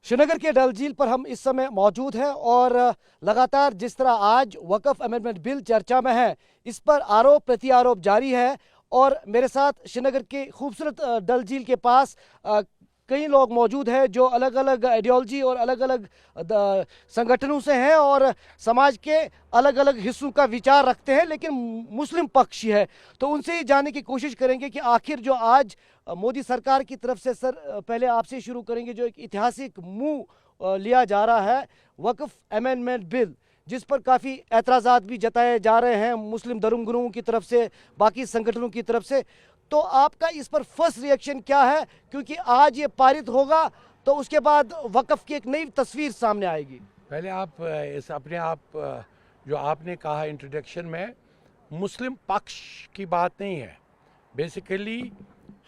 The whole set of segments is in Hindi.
श्रीनगर के डल झील पर हम इस समय मौजूद हैं और लगातार जिस तरह आज वक्फ अमेंडमेंट बिल चर्चा में है, इस पर आरोप प्रत्यारोप जारी है। और मेरे साथ श्रीनगर के खूबसूरत डल झील के पास कई लोग मौजूद हैं जो अलग अलग आइडियोलॉजी और अलग अलग संगठनों से हैं और समाज के अलग अलग हिस्सों का विचार रखते हैं, लेकिन मुस्लिम पक्ष ही है। तो उनसे ही जानने की कोशिश करेंगे कि आखिर जो आज मोदी सरकार की तरफ से, सर पहले आपसे शुरू करेंगे, जो एक ऐतिहासिक मूव लिया जा रहा है वक्फ अमेंडमेंट बिल, जिस पर काफ़ी एतराज़ात भी जताए जा रहे हैं मुस्लिम धर्मगुरुओं की तरफ से, बाकी संगठनों की तरफ से। तो आपका इस पर फर्स्ट रिएक्शन क्या है? क्योंकि आज ये पारित होगा तो उसके बाद वक्फ की एक नई तस्वीर सामने आएगी। पहले आप इस अपने आप जो आपने कहा इंट्रोडक्शन में, मुस्लिम पक्ष की बात नहीं है। बेसिकली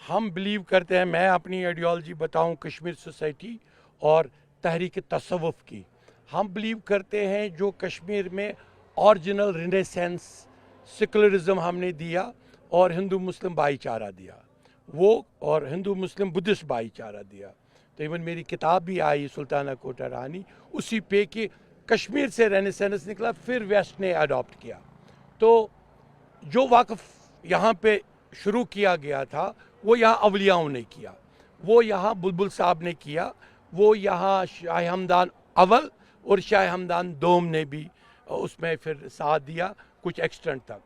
हम बिलीव करते हैं, मैं अपनी आइडियोलॉजी बताऊं कश्मीर सोसाइटी और तहरीक तसव्वुफ की, हम बिलीव करते हैं जो कश्मीर में ओरिजिनल रिनेसेंस सेकुलरिज्म हमने दिया और हिंदू मुस्लिम भाईचारा दिया, वो और हिंदू मुस्लिम बुद्धिस्ट भाईचारा दिया। तो इवन मेरी किताब भी आई सुल्ताना कोटा रानी उसी पे कि कश्मीर से रेनेसेंस निकला, फिर वेस्ट ने अडॉप्ट किया। तो जो वक्फ यहाँ पे शुरू किया गया था वो यहाँ अवलियाओं ने किया, वो यहाँ बुलबुल साहब ने किया, वो यहाँ शाह हमदान अव्वल और शाह हमदान दोम ने भी उसमें फिर साथ दिया कुछ एक्सटेंट तक।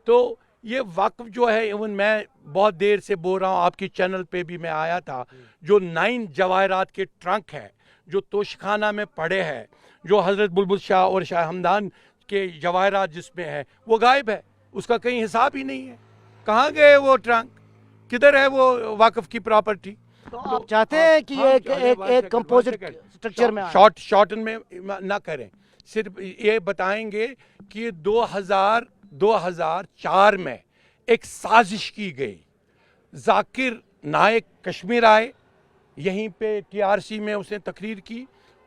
तो ये वक्फ जो है, इवन मैं बहुत देर से बोल रहा हूँ, आपकी चैनल पे भी मैं आया था, जो 9 जवाहरात के ट्रंक है जो तोशखाना में पड़े हैं, जो हज़रत बुलबुल शाह और शाह हमदान के जवाहरात जिसमें है, वो गायब है, उसका कहीं हिसाब ही नहीं है। कहाँ गए वो ट्रंक, किधर है वो वक्फ की प्रॉपर्टी? तो आप चाहते हैं कि ये एक कंपोजिट स्ट्रक्चर में शॉर्टन में ना करें, सिर्फ ये बताएंगे कि 2004 में एक साजिश की गई। जाकिर नायक कश्मीर आए, यहीं पे टीआरसी में उसने तकरीर की,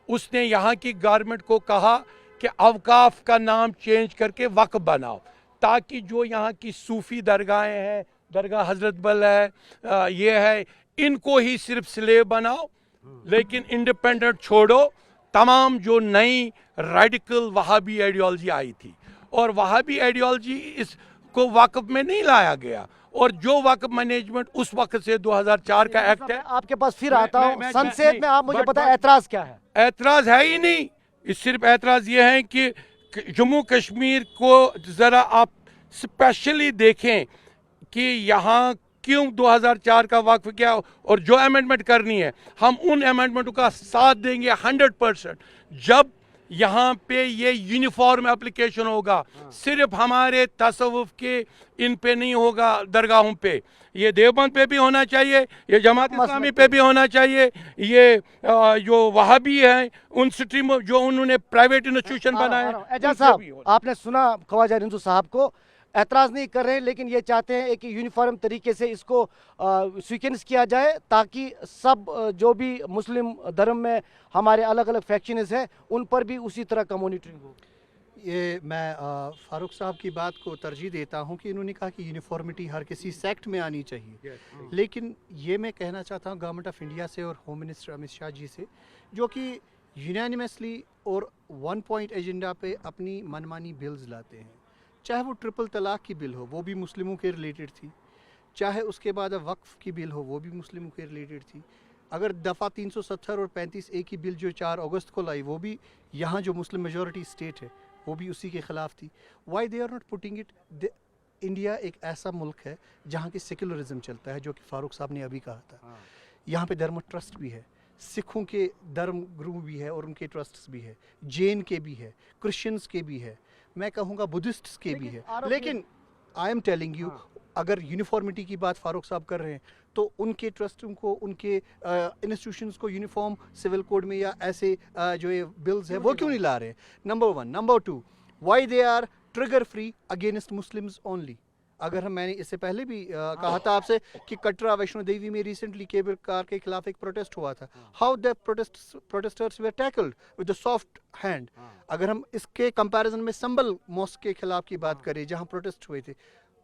उसने यहाँ की गवर्नमेंट को कहा कि अवकाफ का नाम चेंज करके वक्फ बनाओ, ताकि जो यहाँ की सूफी दरगाहें हैं, दरगाह हजरत बल है, ये है, इनको ही सिर्फ स्लेव बनाओ, लेकिन इंडिपेंडेंट छोड़ो। तमाम जो नई रेडिकल वहाबी आइडियोलॉजी आई थी, और वहाबी आइडियोलॉजी इसको वक्फ में नहीं लाया गया, और जो वक्फ मैनेजमेंट उस वक्त से 2004 का एक्ट है। आपके पास फिर आता हूं संसद में, आप मुझे बताएं एतराज क्या है? एतराज है ही नहीं, इस सिर्फ एतराज ये है कि जम्मू कश्मीर को ज़रा आप स्पेशली देखें कि यहाँ क्यों 2004 का वक्फ किया, और जो अमेंडमेंट करनी है हम उन अमेंडमेंटों का साथ देंगे 100%। जब यहाँ पे ये यूनिफॉर्म एप्लीकेशन होगा, सिर्फ हमारे तसव्वुफ के इन पे नहीं होगा, दरगाहों पे, ये देवबंद पे भी होना चाहिए, ये जमात इस्लामी पे भी होना चाहिए, ये जो वहाबी है उन स्ट्रीम जो उन्होंने प्राइवेट इंस्टीट्यूशन बनाए। एजाज साहब, आपने सुना ख्वाजा रिंजू साहब को, ऐतराज़ नहीं कर रहे हैं, लेकिन ये चाहते हैं कि यूनिफॉर्म तरीके से इसको स्वीकेंस किया जाए, ताकि सब जो भी मुस्लिम धर्म में हमारे अलग अलग फैक्शंस हैं उन पर भी उसी तरह का मॉनिटरिंग हो। ये मैं फारूक साहब की बात को तरजीह देता हूँ कि इन्होंने कहा कि यूनिफॉर्मिटी हर किसी सेक्ट में आनी चाहिए, लेकिन ये मैं कहना चाहता हूँ गवर्नमेंट ऑफ इंडिया से और होम मिनिस्टर अमित शाह जी से, जो कि यूनानिमसली और 1 पॉइंट एजेंडा पे अपनी मनमानी बिल्स लाते हैं। चाहे वो ट्रिपल तलाक की बिल हो, वो भी मुस्लिमों के रिलेटेड थी, चाहे उसके बाद वक्फ की बिल हो, वो भी मुस्लिमों के रिलेटेड थी। अगर दफ़ा 370 और 35A की बिल जो 4 अगस्त को लाई, वो भी यहाँ जो मुस्लिम मेजॉरिटी स्टेट है वो भी उसी के ख़िलाफ़ थी। Why they are not putting it? India एक ऐसा मुल्क है जहाँ की सेकुलरिज्म चलता है, जो कि फारूक साहब ने अभी कहा था। यहाँ पे धर्म ट्रस्ट भी है, सिखों के धर्म गुरु भी है और उनके ट्रस्ट्स भी है, जैन के भी है, क्रिश्चियंस के भी है, मैं कहूँगा बुद्धिस्ट्स के भी है। लेकिन आई एम टेलिंग यू, अगर यूनिफॉर्मिटी की बात फारूक साहब कर रहे हैं तो उनके ट्रस्टों को, उनके इंस्टीट्यूशंस को यूनिफॉर्म सिविल कोड में या ऐसे जो ये बिल्स है वो क्यों नहीं ला रहे हैं? Number 1। Number 2, why they are trigger free against Muslims only. अगर मैंने इससे पहले भी कहा था आपसे कि कटरा वैष्णो देवी में रिसेंटली केबल कार के खिलाफ एक प्रोटेस्ट हुआ था, how the protesters were tackled with the soft hand. अगर हम इसके कंपैरिजन में संबल मॉस्क के खिलाफ की बात करें, जहां प्रोटेस्ट हुए थे,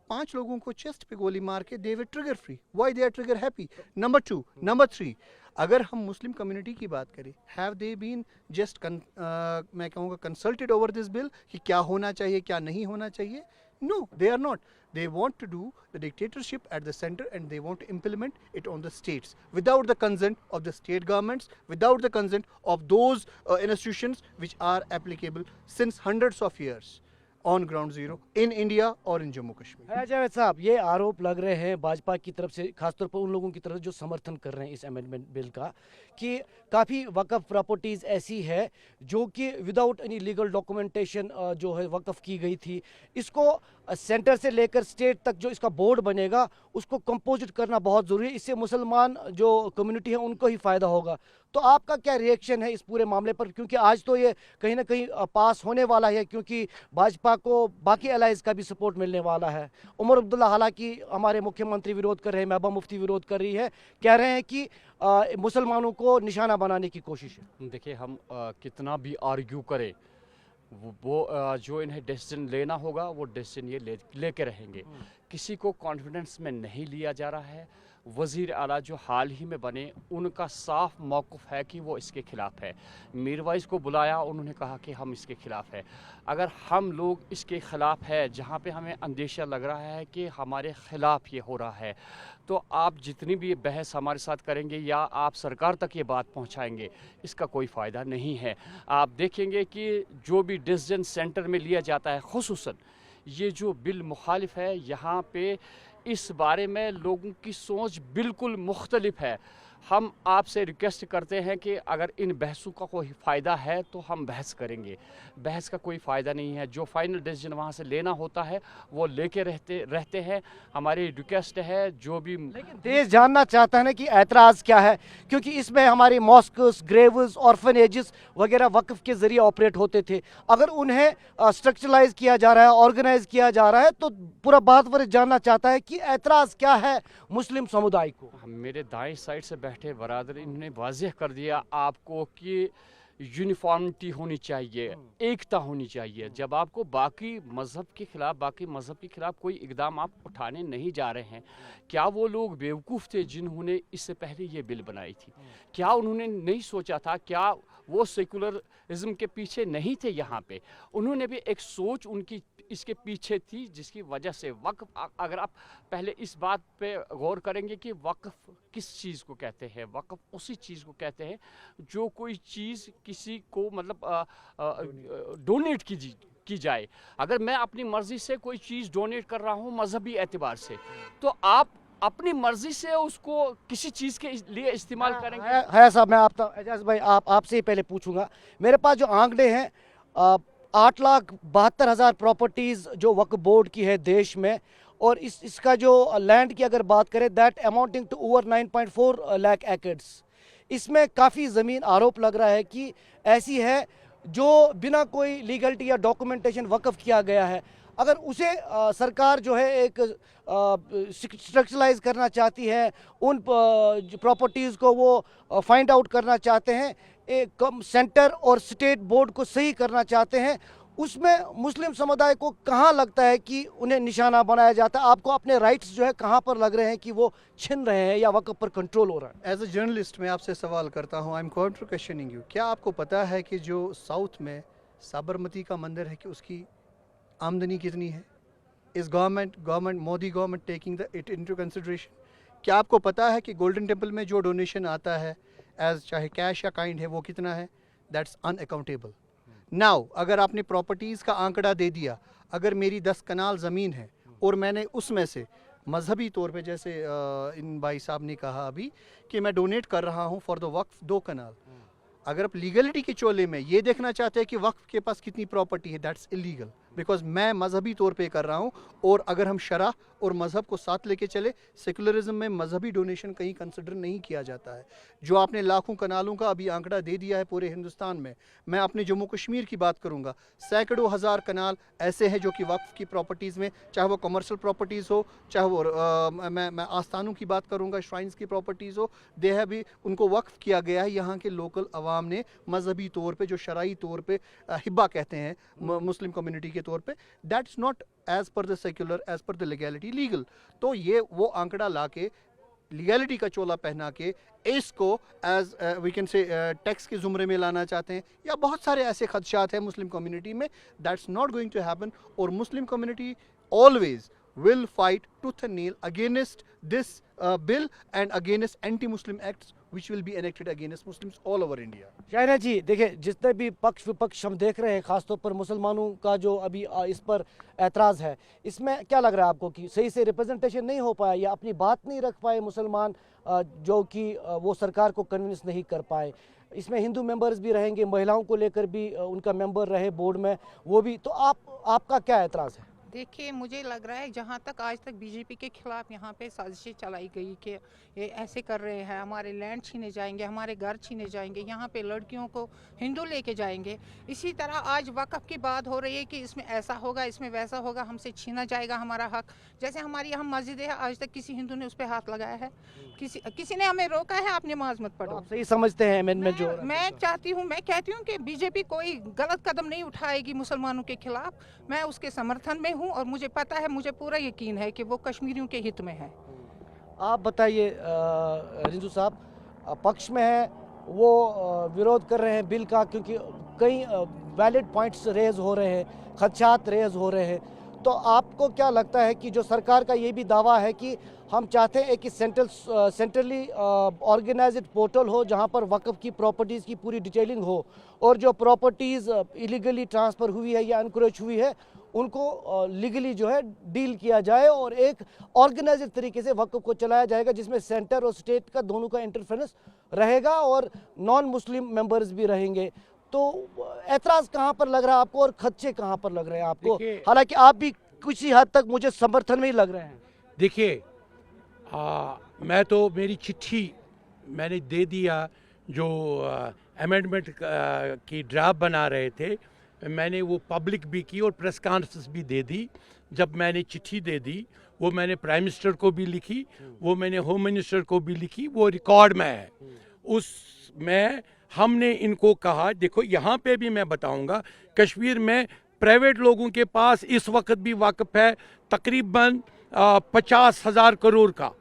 5 लोगों को चेस्ट पे गोली मार के they were trigger free, why they are trigger happy? Number 2, number 3, अगर हम मुस्लिम कम्युनिटी की बात करें, हैव दे बीन जस्ट मैं कहूँगा कंसल्टेड ओवर दिस बिल कि क्या होना चाहिए क्या नहीं होना चाहिए? No, they are not. They want to do the dictatorship at the center and they want to implement it on the states without the consent of the state governments, without the consent of those institutions which are applicable since hundreds of years on ground zero in India or in Jammu Kashmir. है जावेद साहब, ये आरोप लग रहे हैं भाजपा की तरफ से, खासतौर पर उन लोगों की तरफ से जो समर्थन कर रहे हैं इस अमेंडमेंट बिल का, कि काफ़ी वक्फ प्रॉपर्टीज़ ऐसी है जो कि विदाउट एनी लीगल डॉक्यूमेंटेशन जो है वक्फ की गई थी। इसको सेंटर से लेकर स्टेट तक जो इसका बोर्ड बनेगा उसको कंपोजिट करना बहुत ज़रूरी है। इससे मुसलमान जो कम्युनिटी है उनको ही फ़ायदा होगा। तो आपका क्या रिएक्शन है इस पूरे मामले पर? क्योंकि आज तो ये कहीं ना कहीं पास होने वाला है, क्योंकि भाजपा को बाकी अलाइज का भी सपोर्ट मिलने वाला है। उमर अब्दुल्ला हालांकि हमारे मुख्यमंत्री विरोध कर रहे हैं, महबूबा मुफ्ती विरोध कर रही है, कह रहे हैं कि मुसलमानों को निशाना बनाने की कोशिश है। देखिए, हम कितना भी आर्ग्यू करें, वो जो इन्हें डिसीजन लेना होगा वो डिसीजन ये लेके रहेंगे। किसी को कॉन्फिडेंस में नहीं लिया जा रहा है। वज़ीर आला जो हाल ही में बने, उनका साफ मौक़िफ़ है कि वो इसके ख़िलाफ़ है। मीरवाइज़ को बुलाया, उन्होंने कहा कि हम इसके ख़िलाफ़ है। अगर हम लोग इसके ख़िलाफ़ है, जहाँ पे हमें अंदेशा लग रहा है कि हमारे ख़िलाफ़ ये हो रहा है, तो आप जितनी भी बहस हमारे साथ करेंगे या आप सरकार तक ये बात पहुँचाएँगे, इसका कोई फ़ायदा नहीं है। आप देखेंगे कि जो भी डिसीजन सेंटर में लिया जाता है, ख़ुसूसन ये जो बिल मुखालिफ है, यहाँ पे इस बारे में लोगों की सोच बिल्कुल मुख्तलिफ है। हम आपसे रिक्वेस्ट करते हैं कि अगर इन बहसों का कोई फ़ायदा है तो हम बहस करेंगे। बहस का कोई फ़ायदा नहीं है। जो फाइनल डिसीजन वहाँ से लेना होता है वो लेके रहते हैं। हमारी रिक्वेस्ट है जो भी, लेकिन देश जानना चाहता है ना कि एतराज़ क्या है, क्योंकि इसमें हमारी मॉस्क्स, ग्रेव्स, ऑर्फनेजेस वगैरह वक्फ के ज़रिए ऑपरेट होते थे। अगर उन्हें स्ट्रक्चरलाइज किया जा रहा है, ऑर्गेनाइज किया जा रहा है, तो पूरा भारत वर्ष जानना चाहता है कि एतराज़ क्या है मुस्लिम समुदाय को। मेरे दाएं साइड से बैठे बरादर, इन्होंने वाज़ेह कर दिया आपको कि यूनिफॉर्मिटी होनी चाहिए, एकता होनी चाहिए। जब आपको बाकी मज़हब के ख़िलाफ़ कोई इक़दाम आप उठाने नहीं जा रहे हैं, क्या वो लोग बेवकूफ़ थे जिन्होंने इससे पहले ये बिल बनाई थी? क्या उन्होंने नहीं सोचा था? क्या वो सेकुलरिज्म के पीछे नहीं थे? यहाँ पे उन्होंने भी एक सोच उनकी इसके पीछे थी, जिसकी वजह से वक्फ, अगर आप पहले इस बात पे गौर करेंगे कि वक्फ किस चीज़ को कहते हैं, वक्फ उसी चीज़ को कहते हैं जो कोई चीज़ किसी को मतलब डोनेट की जाए। अगर मैं अपनी मर्ज़ी से कोई चीज़ डोनेट कर रहा हूँ मजहबी एतबार से, तो आप अपनी मर्ज़ी से उसको किसी चीज़ के लिए इस्तेमाल करेंगे। है साहब, मैं एजाज भाई आपसे ही पहले पूछूंगा। मेरे पास जो आंकड़े हैं 8,72,000 प्रॉपर्टीज़ जो वक्फ बोर्ड की है देश में, और इसका जो लैंड की अगर बात करें, that amounting to over 9.4 lakh acres. इसमें काफ़ी ज़मीन आरोप लग रहा है कि ऐसी है जो बिना कोई लीगलिटी या डॉक्यूमेंटेशन वक्फ किया गया है। अगर उसे सरकार जो है एक स्ट्रक्चरलाइज करना चाहती है, उन प्रॉपर्टीज़ को वो फाइंड आउट करना चाहते हैं, एक सेंटर और स्टेट बोर्ड को सही करना चाहते हैं, उसमें मुस्लिम समुदाय को कहाँ लगता है कि उन्हें निशाना बनाया जाता है? आपको अपने राइट्स जो है कहाँ पर लग रहे हैं कि वो छिन रहे हैं या वक्फ पर कंट्रोल हो रहा है? एज ए जर्नलिस्ट मैं आपसे सवाल करता हूँ, I am counter questioning you. क्या आपको पता है कि जो साउथ में साबरमती का मंदिर है कि उसकी आमदनी कितनी है? इस government Modi government taking it into consideration? क्या आपको पता है कि गोल्डन टेम्पल में जो डोनेशन आता है एज चाहे कैश या काइंड है वो कितना है? That's unaccountable. नाउ अगर आपने प्रॉपर्टीज़ का आंकड़ा दे दिया, अगर मेरी 10 कनाल ज़मीन है और मैंने उसमें से मजहबी तौर पे, जैसे इन भाई साहब ने कहा अभी कि मैं डोनेट कर रहा हूँ फॉर द वक्फ 2 कनाल, अगर आप लीगलिटी के चोले में ये देखना चाहते हैं कि वक्फ के पास कितनी प्रॉपर्टी है, दैट्स इलीगल, बिकॉज मैं मजहबी तौर पे कर रहा हूँ। और अगर हम शरह और मज़हब को साथ लेके चले, सेकुलरिज्म में मजहबी डोनेशन कहीं कंसिडर नहीं किया जाता है। जो आपने लाखों कनालों का अभी आंकड़ा दे दिया है पूरे हिंदुस्तान में, मैं अपने जम्मू कश्मीर की बात करूँगा, सैकड़ों हज़ार कनाल ऐसे हैं जो कि वक्फ की प्रॉपर्टीज़ में, चाहे वो कमर्शियल प्रॉपर्टीज़ हो, चाहे वो मैं आस्थानों की बात करूँगा, श्राइन्स की प्रॉपर्टीज़ हो, दे है भी उनको वक्फ किया गया है। यहाँ के लोकल अवाम ने मजहबी तौर पर, जो शरई तौर पर हिब्बा कहते हैं मुस्लिम कम्युनिटी के तौर पे, that's not as per the secular, as per the legality legal. तो ये वो आंकड़ा ला के लीगैलिटी का चोला पहना के इसको as we can say tax के ज़ुमरे में लाना चाहते हैं, या बहुत सारे ऐसे खदशात हैं मुस्लिम कम्युनिटी में। That's not going to happen. और Muslim community always will fight tooth and nail against this bill and against anti-Muslim acts which will be enacted against Muslims all over India. Shahina ji, देखिए जितने भी पक्ष विपक्ष हम देख रहे हैं, खासतौर पर मुसलमानों का जो अभी इस पर एतराज़ है, इसमें क्या लग रहा है आपको कि सही से रिप्रेजेंटेशन नहीं हो पाया या अपनी बात नहीं रख पाए मुसलमान, जो कि वो सरकार को कन्विंस नहीं कर पाए? इसमें हिंदू मेंबर्स भी रहेंगे, महिलाओं को लेकर भी उनका मेंबर रहे बोर्ड में, वो भी, तो आपका क्या एतराज़ है? देखिए, मुझे लग रहा है जहाँ तक आज तक बीजेपी के खिलाफ यहाँ पे साजिशें चलाई गई कि ये ऐसे कर रहे हैं, हमारे लैंड छीने जाएंगे, हमारे घर छीने जाएंगे, यहाँ पे लड़कियों को हिंदू लेके जाएंगे। इसी तरह आज वक़्फ़ की बात हो रही है कि इसमें ऐसा होगा, इसमें वैसा होगा, हमसे छीना जाएगा हमारा हक। जैसे हमारी यहाँ मस्जिद है, आज तक किसी हिंदू ने उस पर हाथ लगाया है? किसी ने हमें रोका है आप नमाज मत पढ़ो? आप सही समझते हैं अमेंडमेंट जो मैं चाहती हूँ, मैं कहती हूँ कि बीजेपी कोई गलत कदम नहीं उठाएगी मुसलमानों के खिलाफ। मैं उसके समर्थन में हूँ और मुझे पता है, मुझे पूरा यकीन है कि वो कश्मीरियों के हित में है। आप बताइए रिंजू साहब, पक्ष में है वो विरोध कर रहे हैं बिल का, क्योंकि कई वैलिड पॉइंट्स रेज हो रहे हैं, खदशात रेज हो रहे हैं, तो आपको क्या लगता है कि जो सरकार का ये भी दावा है कि हम चाहते हैं कि सेंट्रली ऑर्गेनाइज्ड पोर्टल हो जहां पर वक्फ की प्रॉपर्टीज़ की पूरी डिटेलिंग हो, और जो प्रॉपर्टीज़ इलीगली ट्रांसफ़र हुई है या एनक्रोच हुई है उनको लीगली जो है डील किया जाए, और एक ऑर्गेनाइज्ड तरीके से वक्फ को चलाया जाएगा जिसमें सेंटर और स्टेट का दोनों का इंटरफेरेंस रहेगा और नॉन मुस्लिम मेंबर्स भी रहेंगे। तो एतराज़ कहाँ पर लग रहा है आपको और खदशे कहाँ पर लग रहे हैं आपको? हालांकि आप भी कुछ हद तक मुझे समर्थन में ही लग रहे हैं। देखिए, मैं तो मेरी चिट्ठी मैंने दे दिया, जो अमेंडमेंट की ड्राफ्ट बना रहे थे, मैंने वो पब्लिक भी की और प्रेस कॉन्फ्रेंस भी दे दी। जब मैंने चिट्ठी दे दी, वो मैंने प्राइम मिनिस्टर को भी लिखी, वो मैंने होम मिनिस्टर को भी लिखी, वो रिकॉर्ड में है। उसमें हमने इनको कहा, देखो यहाँ पे भी मैं बताऊंगा, कश्मीर में प्राइवेट लोगों के पास इस वक्त भी वक्फ है तकरीबन 50,000 करोड़ का,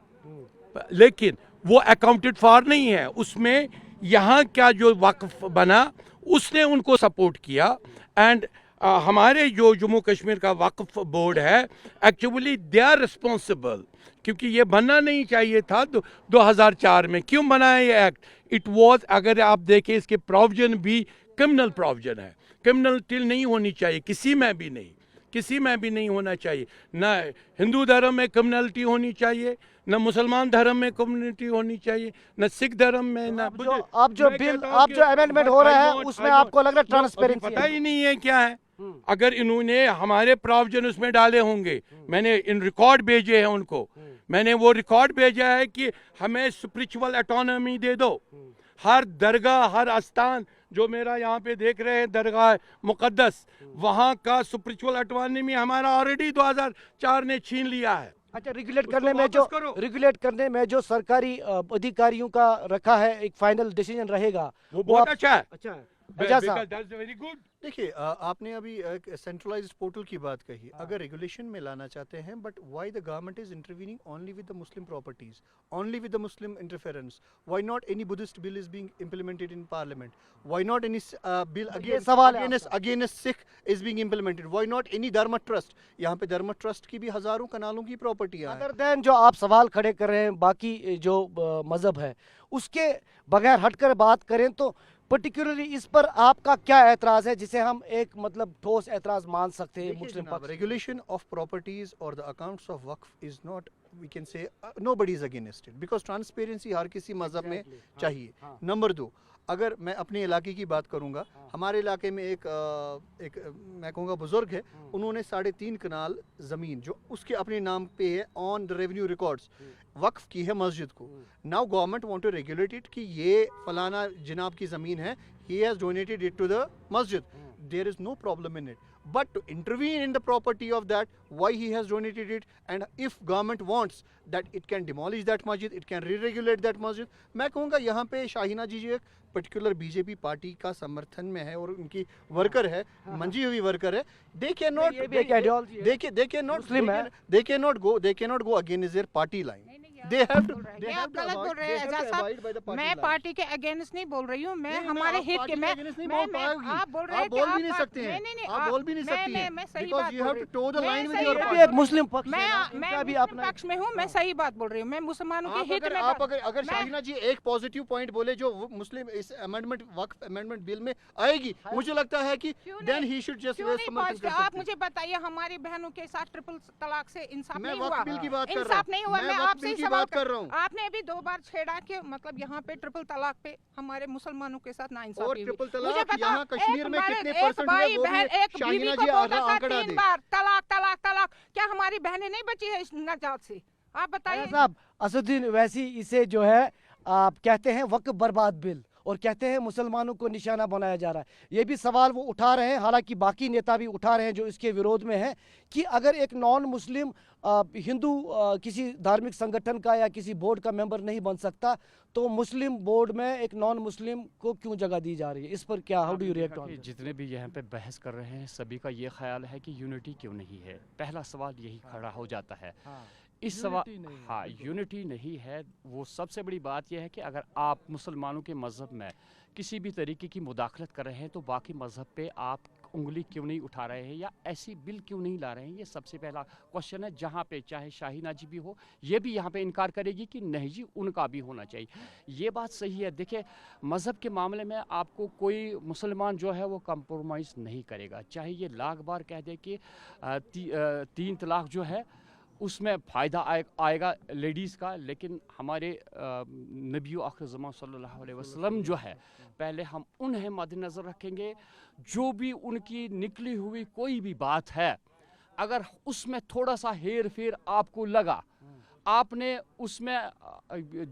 लेकिन वो अकाउंटेड फॉर नहीं है। उसमें यहाँ क्या जो वक्फ बना उसने उनको सपोर्ट किया। एंड हमारे जो जम्मू कश्मीर का वक्फ बोर्ड है, एक्चुअली दे आर रिस्पॉन्सिबल, क्योंकि ये बनना नहीं चाहिए था 2004 में। क्यों बनाया ये एक्ट? इट वॉज, अगर आप देखें इसके प्रोविजन भी क्रिमिनल प्रोविजन है। क्रिमिनलिटी नहीं होनी चाहिए, किसी में भी नहीं, किसी में भी नहीं होना चाहिए। ना हिंदू धर्म में क्रिमिनलिटी होनी चाहिए, न मुसलमान धर्म में कम्युनिटी होनी चाहिए, न सिख धर्म में, न आप जो अमेंडमेंट हो रहा है उसमें आपको लग रहा है ट्रांसपेरेंसी पता ही नहीं है क्या है। अगर इन्होंने हमारे प्रोविजन उसमें डाले होंगे, मैंने इन रिकॉर्ड भेजे हैं उनको, मैंने वो रिकॉर्ड भेजा है कि हमें स्पिरिचुअल ऑटोनॉमी दे दो। हर दरगाह, हर आस्थान, जो मेरा यहाँ पे देख रहे हैं दरगाह मुकद्दस, वहाँ का स्पिरिचुअल ऑटोनॉमी हमारा ऑलरेडी 2004 ने छीन लिया है। अच्छा, रेगुलेट करने में जो सरकारी अधिकारियों का रखा है एक फाइनल डिसीजन रहेगा, वो बहुत अच्छा है। अच्छा है। Very good. देखिए, आपने अभी एक सेंट्रलाइज्ड पोर्टल की बात कही, अगर रेगुलेशन में लाना चाहते हैं, but why the government is intervening only with the Muslim properties, only with the Muslim interference? Why not any Buddhist bill is being implemented in parliament? Why not any bill against Sikh is being implemented? Why not any धर्म ट्रस्ट? यहाँ पे धर्म ट्रस्ट की भी हजारों कनालों की प्रॉपर्टियां हैं। अदर देन जो आप सवाल खड़े कर रहे हैं, बाकी जो मजहब है उसके बगैर हटकर बात करें तो पर्टिकुलरली इस पर आपका क्या एतराज है जिसे हम एक मतलब ठोस एतराज मान सकते हैं मुस्लिम पक्ष? Regulation of properties or the accounts of waqf is not, we can say, nobody is against it, because transparency हर किसी मजहब में चाहिए। नंबर 2, अगर मैं अपने इलाके की बात करूंगा, हमारे इलाके में एक मैं कहूँगा बुजुर्ग है, उन्होंने 3.5 कनाल ज़मीन जो उसके अपने नाम पे है ऑन द रेवेन्यू रिकॉर्ड्स वक्फ की है मस्जिद को। Now government want to regulate it कि ये फलाना जनाब की ज़मीन है, he has donated it to the मस्जिद, there is no problem in it. but to intervene in the property of that, why he has donated it, and if government wants that it can demolish that masjid, it can re-regulate that masjid. मैं कहूँगा यहाँ पे शाहीना जी जो एक पर्टिकुलर बीजेपी पार्टी का समर्थन में है और उनकी वर्कर है, मंजी हुई वर्कर है, they cannot ये भी एक ideology है। they cannot मुस्लिम है। they cannot go against their party line. They have to ये आप गलत बोल रहे हैं एजाज साहब। मैं पार्टी के अगेंस्ट नहीं बोल रही हूँ, मैं हमारे हित के मैं आप बोल रहे हैं कि बोल भी नहीं सकते हैं, आप बोल भी नहीं सकती हैं, मैं सही because बात you बोल have रही to toe the line with your ये भी party. एक मुस्लिम पक्ष है ना, मैं इनका भी मुस्लिम अपना पक्ष में हूँ, मैं सही बात बोल रही हूँ, मैं मुसलमानों के हित में अगर शाहीना जी एक पॉजिटिव पॉइंट बोले जो मुस्लिम इस अमेंडमेंट वक्फ अमेंडमेंट बिल में आएगी, मुझे लगता है कि देन ही शुड जस्ट समर्थन कर आप सकते मुझे बताइए हमारी बहनों के साथ ट्रिपल तलाक से इंसाफ मैं नहीं वक्फ हुआ, बिल की बात कर रहा इंसाफ हूं। नहीं हुआ। मैं मैं वक्फ आपसे बिल ही की सवाल बात कर रहा हूं। आपने अभी 2 बार छेड़ा के मतलब यहाँ पे ट्रिपल तलाक पे हमारे मुसलमानों के साथ नाइंसाफी और हुई। ट्रिपल मुझे तलाक बताओ, यहाँ कश्मीर में एक कितने मर्द, परसेंट एक हुए भाई वो भी बहन, एक शाहीना बीवी जी को बोलता था आंकड़ा 3 दे। बार तलाक तलाक तलाक, क्या हमारी बहनें नहीं बची है इस नजात से? आप बताइए। साहब असदुद्दीन वैसी इसे जो है आप कहते हैं वक्फ बर्बाद बिल और कहते हैं मुसलमानों को निशाना बनाया जा रहा है। ये भी सवाल वो उठा रहे हैं, हालांकि बाकी नेता भी उठा रहे हैं जो इसके विरोध में हैं कि अगर एक नॉन मुस्लिम हिंदू किसी धार्मिक संगठन का या किसी बोर्ड का मेंबर नहीं बन सकता तो मुस्लिम बोर्ड में एक नॉन मुस्लिम को क्यों जगह दी जा रही है? इस पर क्या how do you react on? जितने भी यहाँ पे बहस कर रहे हैं सभी का ये ख्याल है कि यूनिटी क्यों नहीं है। पहला सवाल यही खड़ा हो जाता है। इस सवाल हाँ यूनिटी नहीं है। वो सबसे बड़ी बात यह है कि अगर आप मुसलमानों के मज़हब में किसी भी तरीके की मुदाखलत कर रहे हैं तो बाकी मज़हब पे आप उंगली क्यों नहीं उठा रहे हैं या ऐसी बिल क्यों नहीं ला रहे हैं? ये सबसे पहला क्वेश्चन है, जहाँ पे चाहे शाहीना जी भी हो ये भी यहाँ पे इनकार करेगी कि नहीं जी उनका भी होना चाहिए। ये बात सही है। देखिए मज़हब के मामले में आपको कोई मुसलमान जो है वो कंप्रोमाइज़ नहीं करेगा, चाहे ये लाख बार कह दे कि 3 तलाक जो है उसमें फ़ायदा आएगा लेडीज़ का, लेकिन हमारे नबी आखिर ज़मान सल्लल्लाहु अलैहि वसल्लम जो है पहले हम उन्हें मद्देनज़र रखेंगे। जो भी उनकी निकली हुई कोई भी बात है अगर उसमें थोड़ा सा हेर फेर आपको लगा, आपने उसमें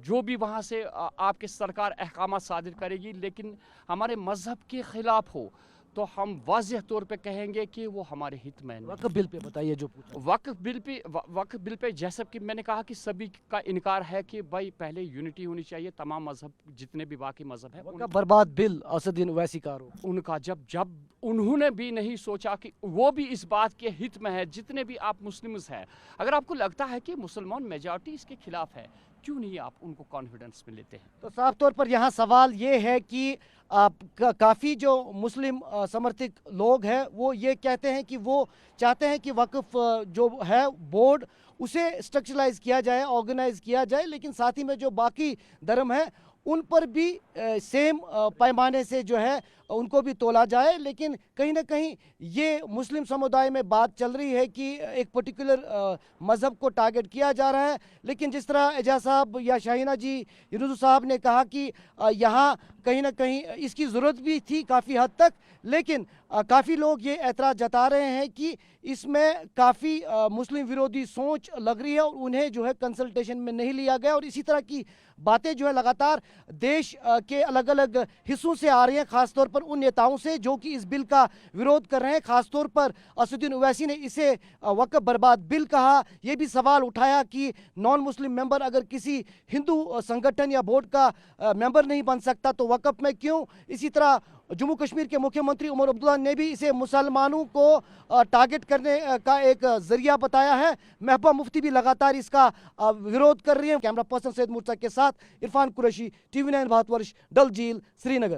जो भी वहाँ से आपके सरकार अहकाम सादिर करेगी लेकिन हमारे मज़हब के ख़िलाफ़ हो तो हम वाज़ेह तौर पे कहेंगे कि वो हमारे हित में नहीं। वक्फ बिल पे बताइए जो पूछा। वक्फ बिल पे जैसा कि मैंने कहा कि सभी का इनकार है कि भाई पहले यूनिटी होनी चाहिए, तमाम मज़हब जितने भी बाकी मज़हब है वक्फ बर्बाद बिल असदुद्दीन वैसी का आरोप। उनका जब उन्होंने भी नहीं सोचा कि वो भी इस बात के हित में है, जितने भी आप मुस्लिम्स हैं, अगर आपको लगता है कि मुसलमान मेजॉरिटी इसके खिलाफ है क्यों नहीं आप उनको कॉन्फिडेंस में लेते हैं? तो साफ तौर पर यहाँ सवाल ये है कि काफ़ी जो मुस्लिम समर्थित लोग हैं वो ये कहते हैं कि वो चाहते हैं कि वक्फ जो है बोर्ड उसे स्ट्रक्चरलाइज किया जाए, ऑर्गेनाइज किया जाए, लेकिन साथ ही में जो बाकी धर्म है उन पर भी सेम पैमाने से जो है उनको भी तोला जाए। लेकिन कहीं ना कहीं ये मुस्लिम समुदाय में बात चल रही है कि एक पर्टिकुलर मज़हब को टारगेट किया जा रहा है। लेकिन जिस तरह एजाज साहब या शाहीना जी यूनुस साहब ने कहा कि यहाँ कहीं ना कहीं इसकी ज़रूरत भी थी काफ़ी हद तक, लेकिन काफ़ी लोग ये एतराज़ जता रहे हैं कि इसमें काफ़ी मुस्लिम विरोधी सोच लग रही है और उन्हें जो है कंसल्टेशन में नहीं लिया गया। और इसी तरह की बातें जो है लगातार देश के अलग अलग हिस्सों से आ रही हैं, ख़ासतौर पर उन नेताओं से जो कि इस बिल का विरोध कर रहे हैं। ख़ासतौर पर असदुद्दीन ओवैसी ने इसे वक्फ बर्बाद बिल कहा। ये भी सवाल उठाया कि नॉन मुस्लिम मेंबर अगर किसी हिंदू संगठन या बोर्ड का मेंबर नहीं बन सकता तो वक्फ में क्यों? इसी तरह जम्मू कश्मीर के मुख्यमंत्री उमर अब्दुल्ला ने भी इसे मुसलमानों को टारगेट करने का एक जरिया बताया है। महबूबा मुफ्ती भी लगातार इसका विरोध कर रही है। कैमरा पर्सन सैयद मुर्तज़ा के साथ इरफान कुरैशी, TV9 भारतवर्ष, डल झील, श्रीनगर।